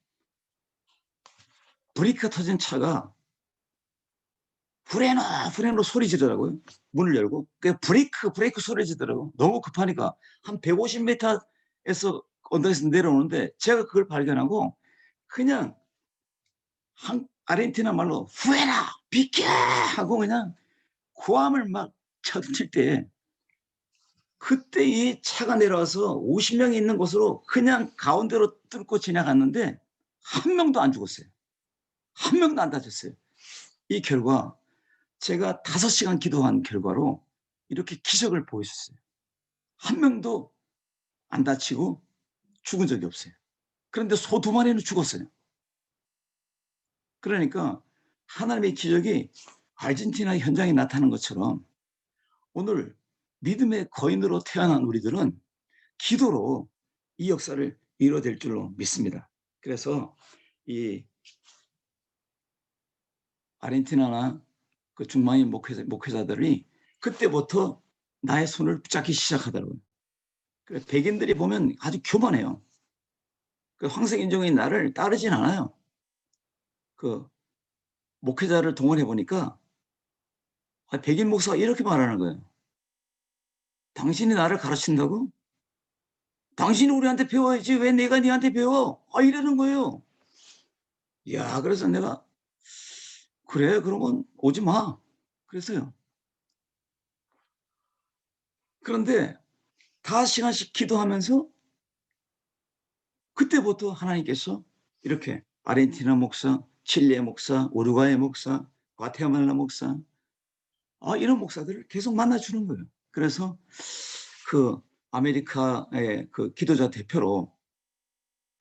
브레이크가 터진 차가 후레노 소리 지르더라고요. 문을 열고 브레이크 소리 지르더라고요. 너무 급하니까 한 150m에서 언덕에서 내려오는데 제가 그걸 발견하고 그냥 아르헨티나 말로 후에라 비켜 하고 그냥 고함을 막 쳐칠 때 그때 이 차가 내려와서 50명이 있는 곳으로 그냥 가운데로 뚫고 지나갔는데 한 명도 안 죽었어요. 한 명도 안 다쳤어요. 이 결과 제가 5시간 기도한 결과로 이렇게 기적을 보여줬어요. 한 명도 안 다치고 죽은 적이 없어요. 그런데 소 2마리는 죽었어요. 그러니까 하나님의 기적이 아르헨티나 현장에 나타난 것처럼 오늘 믿음의 거인으로 태어난 우리들은 기도로 이 역사를 이뤄낼 줄로 믿습니다. 그래서 이 아르헨티나나 그 중마인 목회자들이 그때부터 나의 손을 붙잡기 시작하더라고요. 백인들이 보면 아주 교만해요. 그 황색인종인 나를 따르진 않아요. 그 목회자를 동원해 보니까 백인 목사가 이렇게 말하는 거예요. 당신이 나를 가르친다고? 당신이 우리한테 배워야지 왜 내가 네한테 배워? 이러는 거예요. 이야, 그래서 내가 그래, 그러면 오지 마. 그랬어요. 그런데 5시간씩 기도하면서 그때부터 하나님께서 이렇게 아르헨티나 목사, 칠레 목사, 우루과이 목사, 과테말라 목사, 이런 목사들을 계속 만나주는 거예요. 그래서 그 아메리카의 그 기도자 대표로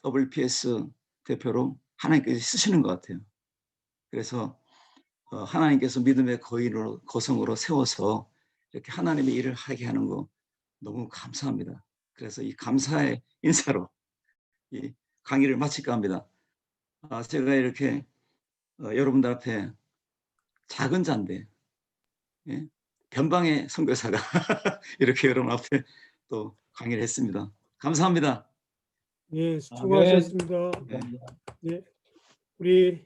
WPS 대표로 하나님께서 쓰시는 것 같아요. 그래서 하나님께서 믿음의 거성으로 세워서 이렇게 하나님의 일을 하게 하는 거 너무 감사합니다. 그래서 이 감사의 인사로 이 강의를 마칠까 합니다. 제가 이렇게 여러분들 앞에 작은 자인데 변방의 선교사가 이렇게 여러분 앞에 또 강의를 했습니다. 감사합니다. 예, 수고하셨습니다. 예, 우리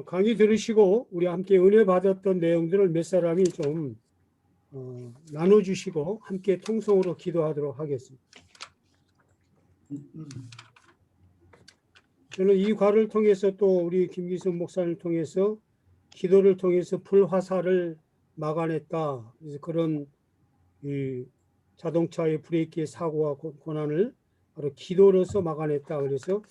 강의 들으시고 우리 함께 은혜 받았던 내용들을 몇 사람이 좀 나눠주시고 함께 통성으로 기도하도록 하겠습니다. 저는 이 과를 통해서 또 우리 김기선 목사를 통해서 기도를 통해서 불화살을 막아냈다. 그래서 그런 이 자동차의 브레이크의 사고와 고난을 바로 기도로서 막아냈다. 그래서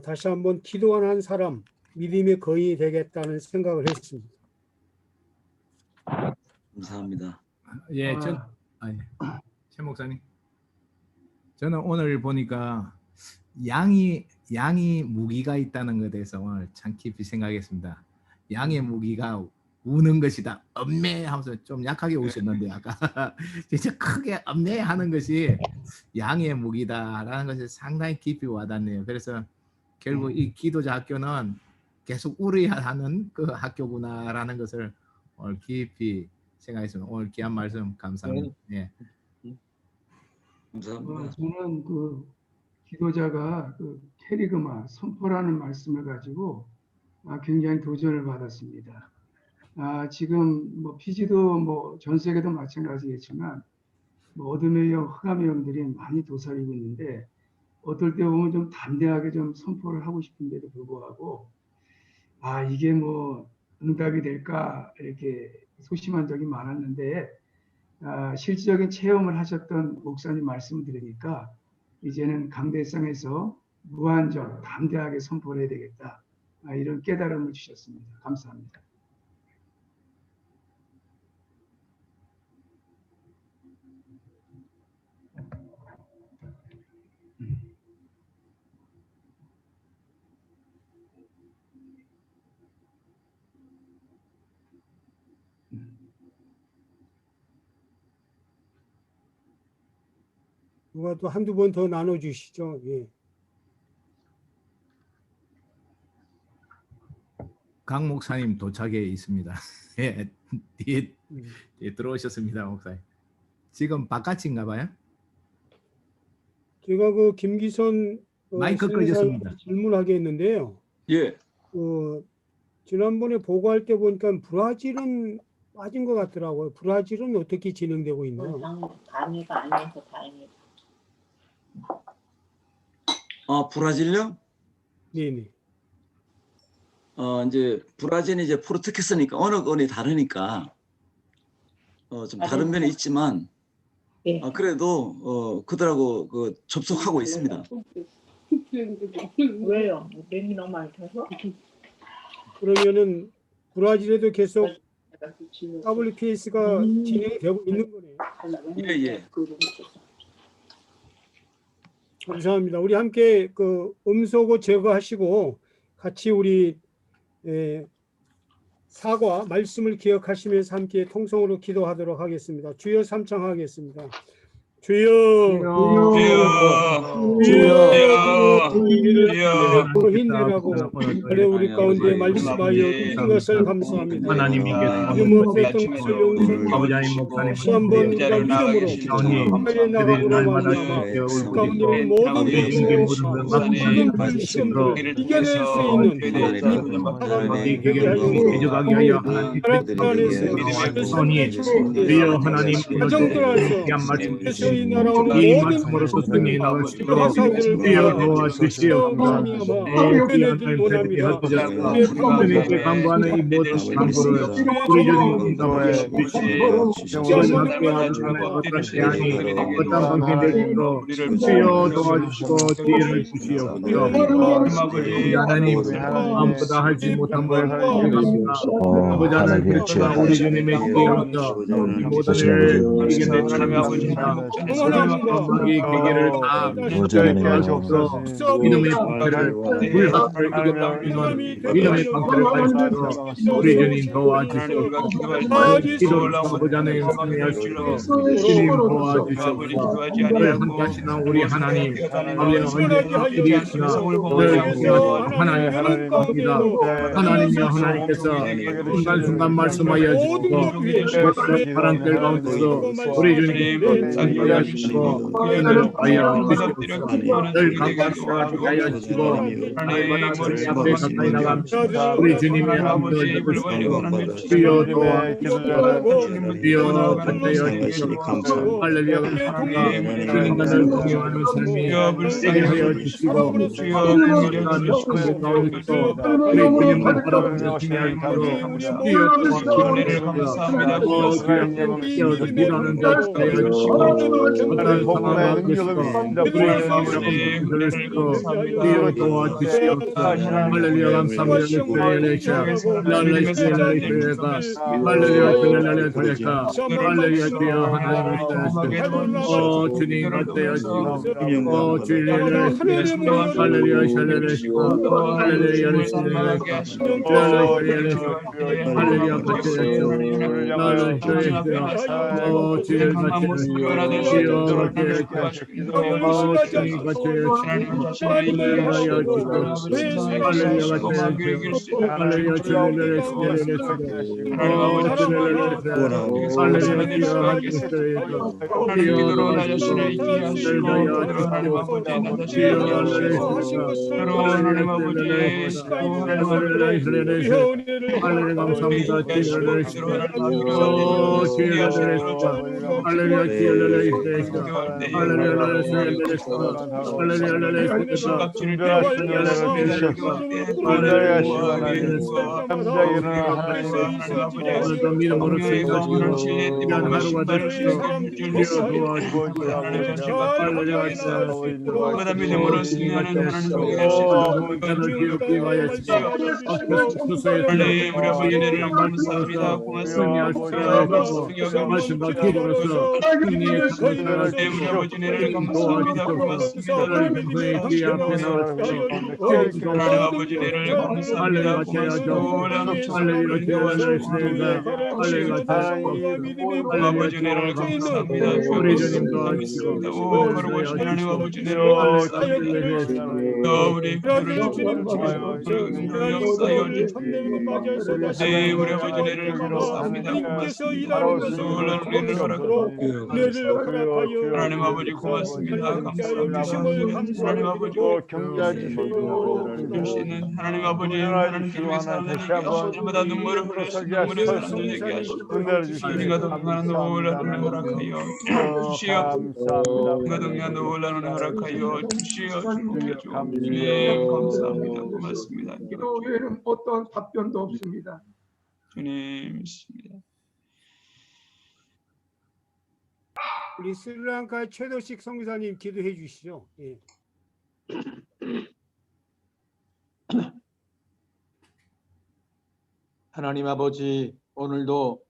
다시 한번 기도한 한 사람 믿음의 거인이 되겠다는 생각을 했습니다. 감사합니다. 예, 최 목사님. 저는 오늘 보니까 양이 무기가 있다는 것에 대해서 오늘 참 깊이 생각했습니다. 양의 무기가 우는 것이다. 엄매 하면서 좀 약하게 우셨는데 아까 진짜 크게 엄매 하는 것이 양의 무기다라는 것이 상당히 깊이 와닿네요. 그래서 결국 이 기도자 학교는 계속 울어야 하는 그 학교구나라는 것을 오늘 깊이 생각했습니다. 오늘 귀한 말씀 감사합니다. 예. 감사합니다. 저는 그 기도자가 그 캐리그마 선포라는 말씀을 가지고 굉장히 도전을 받았습니다. 지금 뭐 피지도 뭐 전 세계도 마찬가지겠지만 뭐 어둠의 영, 흑암의 영들이 많이 도사리고 있는데 어떨 때 보면 좀 담대하게 좀 선포를 하고 싶은데도 불구하고 이게 뭐 응답이 될까 이렇게 소심한 적이 많았는데 실질적인 체험을 하셨던 목사님 말씀을 들으니까 이제는 강대상에서 무한정 담대하게 선포를 해야 되겠다. 이런 깨달음을 주셨습니다. 감사합니다. 누가 또 한두 번 더 나눠주시죠. 예. 강 목사님 도착해 있습니다. 예, 뒤에 들어오셨습니다, 목사님. 지금 바깥인가 봐요? 제가 그 김기선 마이크 끄셨습니다. 질문하겠는데요. 예. 지난번에 보고할 때 보니까 브라질은 빠진 것 같더라고요. 브라질은 어떻게 진행되고 있나요? 강의가 아니어서 다행이다. 브라질요? 네네. 이제 브라질이 이제 포르투게스니까 언어권이 다르니까 좀 다른 면이 있지만 예. 그래도 그들하고 그 접속하고 있습니다. 왜요? 맹이 너무 많이 쳐서? 그러면은 브라질에도 계속 WPS가 진행이 되고 있는 거네요. 예. 감사합니다. 우리 함께 그 음소거 제거하시고 같이 우리 사과 말씀을 기억하시면서 함께 통성으로 기도하도록 하겠습니다. 주여 삼창하겠습니다. 주여 힘내라고 그래 우리 가운데 말씀하여 주신 것을 감사합니다. 하나님께서 믿음 없었던 것을 용서하시고 아버지 하나님 목사님 다시 한번 우리가 믿음으로 빨리 나가고자 날마다 합니다. 주여 가운데 있는 모든 주님의 것을 모든 걸 모든 시험들을 이겨낼 수 있는 사람들이 되게 하여 기적하게 하여 하나님 안에서 선이 주여 하나님 가정들 안에서 귀한 말씀 그래서 이 주시니 나라오는 이 모든 말씀으로서 승리해 나갈 수 있도록 화사들을 주여 도와주시옵소서. 이겨내길 원합니다. 주님께 강구하는 이 모든 강구를 우리 주님 감사해 주시고 지금 도와주시는 어떤 제한이 어떤 방식으로 주여 도와주시고 기회를 주시옵소서. 우리 하나님 아무것도 하지 못한 걸 감사합니다. 아버지 하나님 그렇지만 우리 주님의 기회로서 이 모든 일을 이겨내 주십니다. 이 계기를 다 도와주셔서 믿음의 방패를 불합을 이겼다면 믿음의 방패를 가지고 우리 주님 도와주시옵소서. 기도를 아버지 하나님 승리하시고 주님 도와주시옵소서. 늘 함께하시는 우리 하나님 아버지 언제나 우리 있으나 늘 하나님 하나님입니다. 하나님이여 하나님께서 순간순간 말씀하여 주시고 바람 들 가운데서 우리 주님 하여주시고 하여 주시옵소서. 늘 강건하게 하여 주시고 날마다 우리 앞에 가까이 나갑니다. 우리 주님의 함을 누구시고 주여 도와주시고 주여 간다여 주시옵소서. 할렐루야 감사합니다. 주님과 늘 동행하는 삶이 되게 하여 주시고 주여 천국 가운데서 우리 주님을 바라보며 지내하도록 주여 도와주시옵소서. 주여 기도하는 자 되어 주시고 어떤 상황 앞에서 우리 마음을 들을 수 있도록 주여 도와주시옵소서. 할렐루야 감사합니다. 할렐루야 할렐루야 주여 하나님을 따르시오. 주님 어때요 주님 주님을 할렐루야 할렐루야 할렐루야 같이 주여 주님 같이 믿음으로 쓰여지고 귀한 하루가 되시고 주여 도와주시고 그보다 믿음으로 승리하는 하나님께 하나님 우리 아버지 은혜를 감사합니다. 고맙습니다. 말씀과 기도로서 승리의 우리 아버지 은혜를 감사합니다. 고맙습니다. 주의 앞에 나와주시고 하나님 아버지 은혜를 감사합니다. 고맙습니다. 아버지 은혜를 감사합니다. 우리 주님 도와주시고 오 거룩하신 하나님 아버지 은혜를 감사합니다. 우리 그를 역사여 주시옵소서. 네 우리 아버지 은혜를 감사합니다. 고맙습니다. 놀라운 은혜를 허락하여 하나님 아버지 고맙습니다. 감사합니다. 하나님 아버지 주시는 하나님 아버지 하나님께 위해서 날마다 눈물을 흘리시는 사람들에게 하시고 우리가 동행하는 놀라운 은혜 허락하여 주시옵소서. 우리가 동행하는 놀라운 은혜 허락하여 주시옵소서. 주님 감사합니다. 고맙습니다. 기도 외에는 어떤 답변도 없습니다. 주님 있습니다. 우리 스리랑카 최도식 성교사님 기도해 주시죠. 예. 하나님 아버지, 오늘도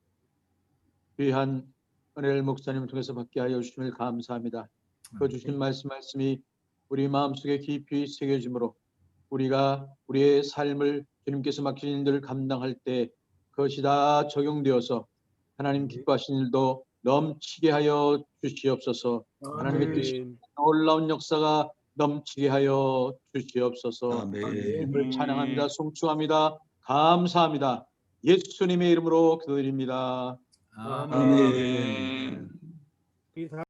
귀한 은혜를 목사님을 통해서 받게 하여 주심을 감사합니다. 그 주신 말씀이 우리 마음속에 깊이 새겨짐으로 우리가 우리의 삶을 주님께서 맡긴 일들을 감당할 때 그것이 다 적용되어서 하나님 기뻐하신 일도 넘치게 하여 주시옵소서. 하나님의 뜻이 놀라운 역사가 넘치게 하여 주시옵소서. 아멘. 주님을 찬양합니다. 송축합니다. 감사합니다. 예수님의 이름으로 기도드립니다. 아멘. 우리 다